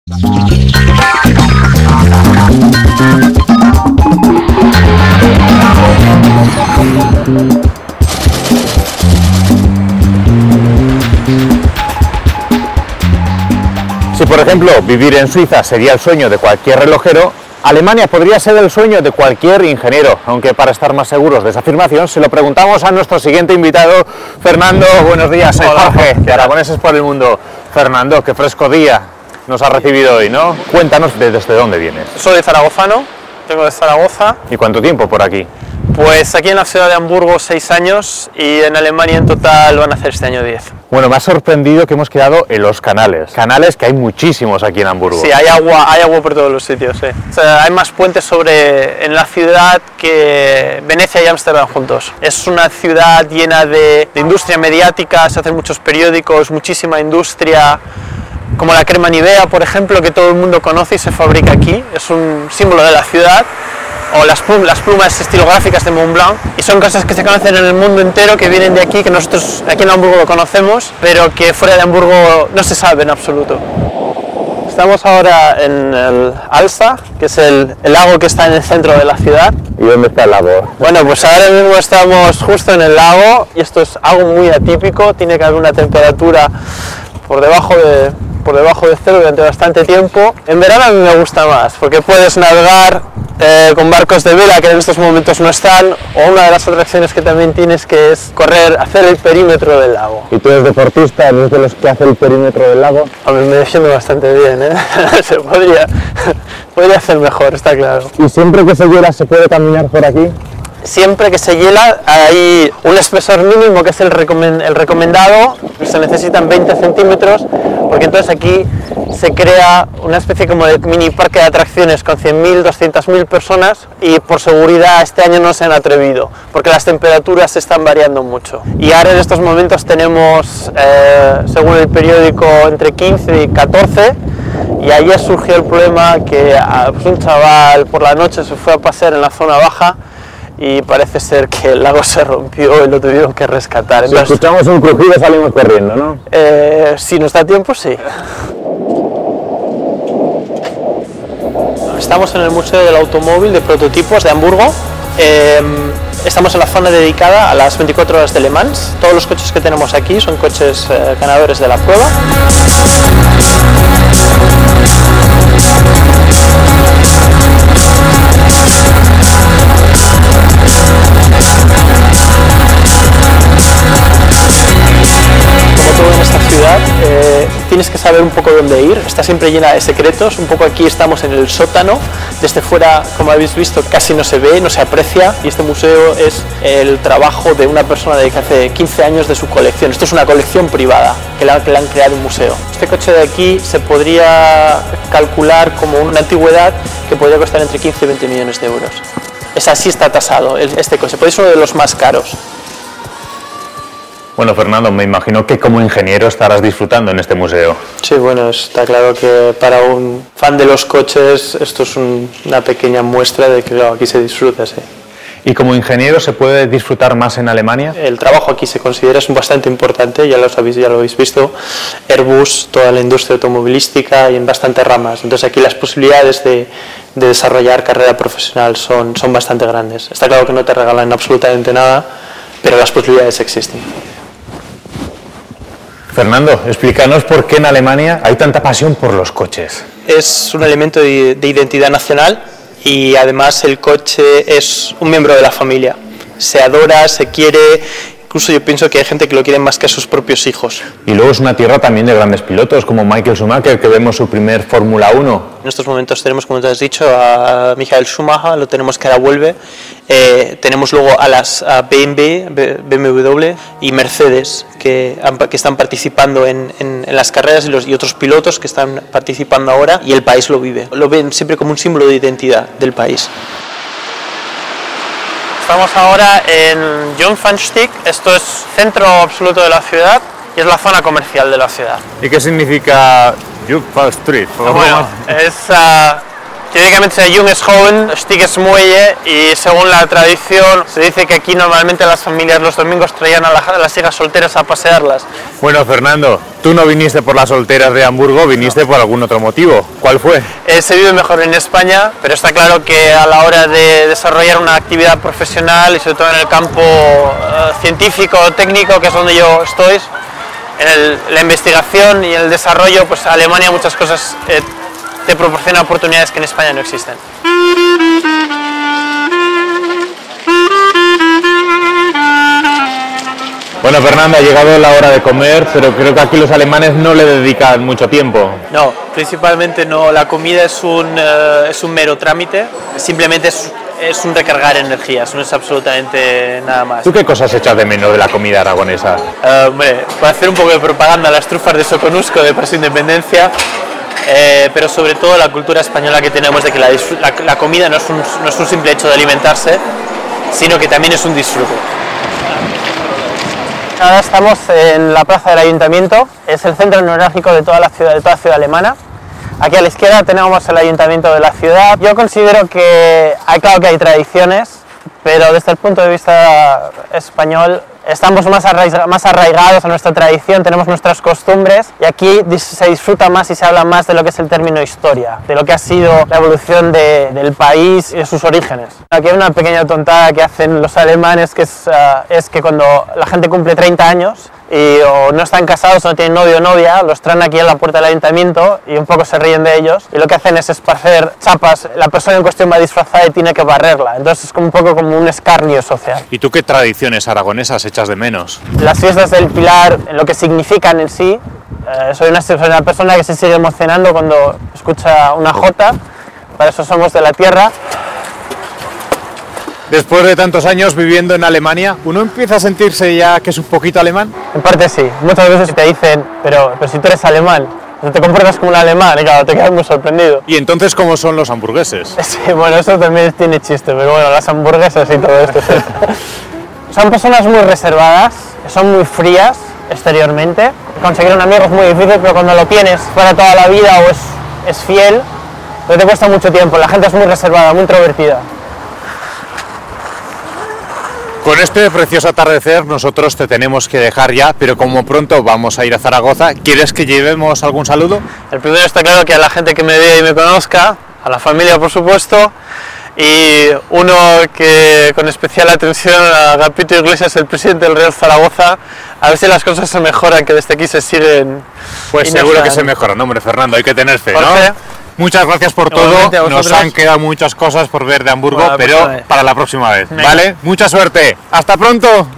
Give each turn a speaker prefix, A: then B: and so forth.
A: Si por ejemplo vivir en Suiza sería el sueño de cualquier relojero, Alemania podría ser el sueño de cualquier ingeniero, aunque para estar más seguros de esa afirmación se lo preguntamos a nuestro siguiente invitado, Fernando. Buenos días, soy Jorge, de Aragoneses por el Mundo. Fernando, qué fresco día nos ha recibido hoy, ¿no? Cuéntanos desde dónde vienes.
B: Soy zaragozano, vengo de Zaragoza.
A: ¿Y cuánto tiempo por aquí?
B: Pues aquí en la ciudad de Hamburgo 6 años y en Alemania en total van a hacer este año 10.
A: Bueno, me ha sorprendido que hemos quedado en los canales. Canales que hay muchísimos aquí en Hamburgo.
B: Sí, hay agua por todos los sitios, sí. O sea, hay más puentes en la ciudad que Venecia y Ámsterdam juntos. Es una ciudad llena de industria mediática, se hacen muchos periódicos, muchísima industria, como la crema Nivea, por ejemplo, que todo el mundo conoce y se fabrica aquí. Es un símbolo de la ciudad. O las plumas estilográficas de Montblanc, y son cosas que se conocen en el mundo entero, que vienen de aquí, que nosotros aquí en Hamburgo lo conocemos, pero que fuera de Hamburgo no se sabe en absoluto. Estamos ahora en el Alsa, que es el lago que está en el centro de la ciudad.
A: ¿Y dónde está el lago?
B: Bueno, pues ahora mismo estamos justo en el lago, y esto es algo muy atípico, tiene que haber una temperatura por debajo de cero durante bastante tiempo. En verano a mí me gusta más, porque puedes navegar con barcos de vela que en estos momentos no están, o una de las atracciones que también tienes, que es hacer el perímetro del lago.
A: ¿Y tú eres deportista, eres de los que hace el perímetro del lago?
B: Hombre, me defiendo bastante bien, ¿eh? Se podría hacer mejor, está claro.
A: ¿Y siempre que se hiela se puede caminar por aquí?
B: Siempre que se hiela hay un espesor mínimo, que es el recomendado, se necesitan 20 centímetros, porque entonces aquí se crea una especie como de mini parque de atracciones con 100.000, 200.000 personas, y por seguridad este año no se han atrevido, porque las temperaturas se están variando mucho. Y ahora en estos momentos tenemos, según el periódico, entre 15 y 14, y ayer surgió el problema que pues un chaval por la noche se fue a pasear en la zona baja, y parece ser que el lago se rompió y lo tuvieron que rescatar.
A: Entonces, si escuchamos un crujido salimos corriendo, ¿no?
B: Si nos da tiempo, sí. Estamos en el Museo del Automóvil de Prototipos de Hamburgo. Estamos en la zona dedicada a las 24 horas de Le Mans. Todos los coches que tenemos aquí son coches ganadores de la prueba. En esta ciudad tienes que saber un poco dónde ir, está siempre llena de secretos. Un poco aquí estamos en el sótano, desde fuera, como habéis visto, casi no se ve, no se aprecia, y este museo es el trabajo de una persona de que hace 15 años de su colección. Esto es una colección privada que le han creado un museo. Este coche de aquí se podría calcular como una antigüedad que podría costar entre 15 y 20 millones de euros. Así está tasado este coche, puede ser uno de los más caros.
A: Bueno, Fernando, me imagino que como ingeniero estarás disfrutando en este museo.
B: Sí, bueno, está claro que para un fan de los coches esto es una pequeña muestra de que claro, aquí se disfruta, sí.
A: ¿Y como ingeniero se puede disfrutar más en Alemania?
B: El trabajo aquí se considera bastante importante, ya lo habéis visto. Airbus, toda la industria automovilística y en bastantes ramas. Entonces aquí las posibilidades de desarrollar carrera profesional son bastante grandes. Está claro que no te regalan absolutamente nada, pero las posibilidades existen.
A: Fernando, explícanos por qué en Alemania hay tanta pasión por los coches.
B: Es un elemento de identidad nacional y además el coche es un miembro de la familia. Se adora, se quiere, incluso yo pienso que hay gente que lo quiere más que a sus propios hijos.
A: Y luego es una tierra también de grandes pilotos, como Michael Schumacher, que vemos su primer Fórmula 1.
B: En estos momentos tenemos, como te has dicho, a Michael Schumacher, lo tenemos que ahora vuelve. Tenemos luego a BMW y Mercedes que están participando en las carreras y otros pilotos que están participando ahora, y el país lo vive. Lo ven siempre como un símbolo de identidad del país. Estamos ahora en Jungfernstieg, esto es centro absoluto de la ciudad y es la zona comercial de la ciudad.
A: ¿Y qué significa Jungfernstieg?
B: Bueno, Teóricamente Jung es joven, Stieg es muelle, y según la tradición se dice que aquí normalmente las familias los domingos traían a las hijas solteras a pasearlas.
A: Bueno, Fernando, tú no viniste por las solteras de Hamburgo, viniste por algún otro motivo. ¿Cuál fue?
B: Se vive mejor en España, pero está claro que a la hora de desarrollar una actividad profesional y sobre todo en el campo científico, técnico, que es donde yo estoy, en la investigación y el desarrollo, pues Alemania muchas cosas te proporciona oportunidades que en España no existen.
A: Bueno, Fernando, ha llegado la hora de comer, pero creo que aquí los alemanes no le dedican mucho tiempo.
B: No, principalmente no. La comida es un mero trámite, simplemente es un recargar energías, no es absolutamente nada más.
A: ¿Tú qué cosas echas de menos de la comida aragonesa?
B: Hombre, para hacer un poco de propaganda, las trufas de Soconusco de Paso Independencia, pero sobre todo la cultura española que tenemos de que la comida no es un simple hecho de alimentarse, sino que también es un disfrute. Ahora estamos en la plaza del Ayuntamiento, es el centro neurálgico de toda la ciudad alemana. Aquí a la izquierda tenemos el Ayuntamiento de la ciudad. Yo considero que claro que hay tradiciones, pero desde el punto de vista español estamos más arraigados a nuestra tradición, tenemos nuestras costumbres y aquí se disfruta más y se habla más de lo que es el término historia, de lo que ha sido la evolución del país y de sus orígenes. Aquí hay una pequeña tontada que hacen los alemanes, que es que cuando la gente cumple 30 años o no están casados o no tienen novio o novia, los traen aquí a la puerta del ayuntamiento y un poco se ríen de ellos y lo que hacen es esparcer chapas, la persona en cuestión va disfrazada y tiene que barrerla, entonces es como un poco como un escarnio social.
A: ¿Y tú qué tradiciones aragonesas echas de menos?
B: Las fiestas del Pilar, lo que significan en sí, soy una persona que se sigue emocionando cuando escucha una jota, para eso somos de la tierra.
A: Después de tantos años viviendo en Alemania, ¿uno empieza a sentirse ya que es un poquito alemán?
B: En parte sí, muchas veces te dicen, pero si tú eres alemán, no te comportas como un alemán, y claro, te quedas muy sorprendido.
A: ¿Y entonces cómo son los hamburgueses?
B: Sí, bueno, eso también tiene chiste, pero bueno, las hamburguesas y todo esto. Sí. Son personas muy reservadas, son muy frías exteriormente. Conseguir un amigo es muy difícil, pero cuando lo tienes para toda la vida o es fiel, pero te cuesta mucho tiempo. La gente es muy reservada, muy introvertida.
A: Con este precioso atardecer nosotros te tenemos que dejar ya, pero como pronto vamos a ir a Zaragoza, ¿quieres que llevemos algún saludo?
B: El primero está claro que a la gente que me vea y me conozca, a la familia por supuesto, y uno que con especial atención a Agapito Iglesias, el presidente del Real Zaragoza, a ver si las cosas se mejoran, que desde aquí se siguen.
A: Pues seguro que se mejoran, hombre, Fernando, hay que tener fe, ¿no?
B: Jorge,
A: muchas gracias por todo, nos han quedado muchas cosas por ver de Hamburgo, pero para la próxima vez, ¿vale? Mucha suerte, ¡hasta pronto!